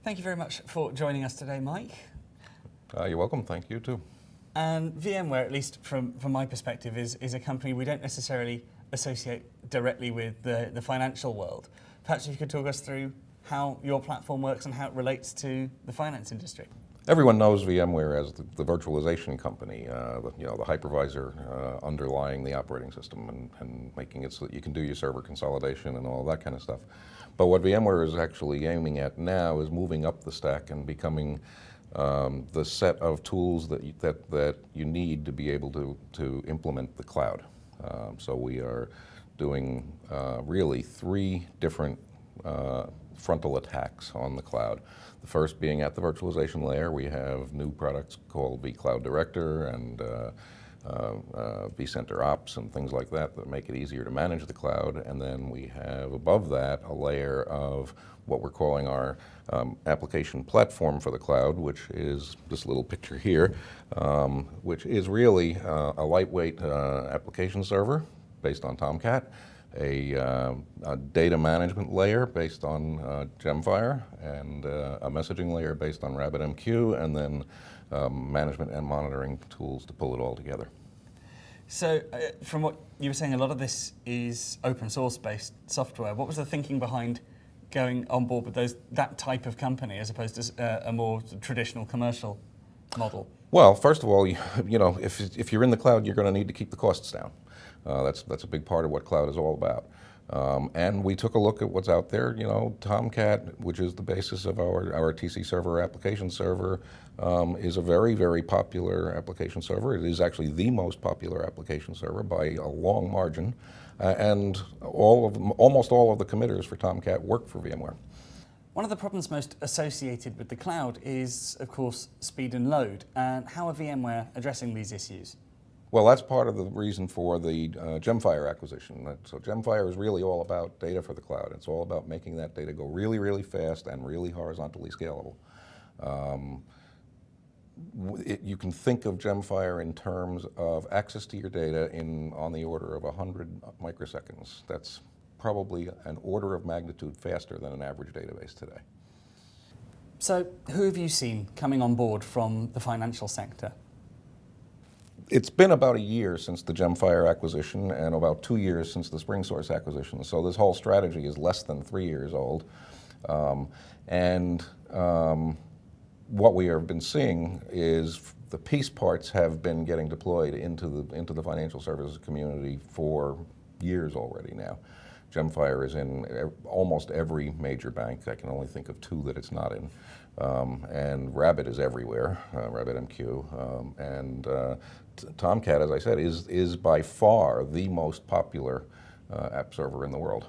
Thank you very much for joining us today, Mike. You're welcome. Thank you too. And VMware, at least from my perspective, is a company we don't necessarily associate directly with the financial world. Perhaps if you could talk us through how your platform works and how it relates to the finance industry. Everyone knows VMware as the virtualization company, the hypervisor underlying the operating system and making it so that you can do your server consolidation and all that kind of stuff. But what VMware is actually aiming at now is moving up the stack and becoming the set of tools that you need to be able to implement the cloud. So we are doing really three different frontal attacks on the cloud. The first being at the virtualization layer. We have new products called vCloud Director and vCenter Ops and things like that that make it easier to manage the cloud. And then we have above that a layer of what we're calling our application platform for the cloud, which is this little picture here, which is really a lightweight application server based on Tomcat, a data management layer based on Gemfire, and a messaging layer based on RabbitMQ, and then management and monitoring tools to pull it all together. So from what you were saying, a lot of this is open source based software. What was the thinking behind going on board with that type of company as opposed to a more traditional commercial model? Well, first of all, if you're in the cloud, you're going to need to keep the costs down. That's a big part of what cloud is all about. And we took a look at what's out there. Tomcat, which is the basis of our TC server application server, is a very, very popular application server. It is actually the most popular application server by a long margin. And almost all of the committers for Tomcat work for VMware. One of the problems most associated with the cloud is, of course, speed and load. And how are VMware addressing these issues? Well, that's part of the reason for the Gemfire acquisition. So Gemfire is really all about data for the cloud. It's all about making that data go really, really fast and really horizontally scalable. You can think of Gemfire in terms of access to your data on the order of 100 microseconds. That's probably an order of magnitude faster than an average database today. So who have you seen coming on board from the financial sector? It's been about a year since the Gemfire acquisition and about 2 years since the SpringSource acquisition. So this whole strategy is less than 3 years old. What we have been seeing is the piece parts have been getting deployed into the financial services community for years already now. Gemfire is in almost every major bank. I can only think of two that it's not in. And Rabbit is everywhere, RabbitMQ. And Tomcat, as I said, is by far the most popular app server in the world.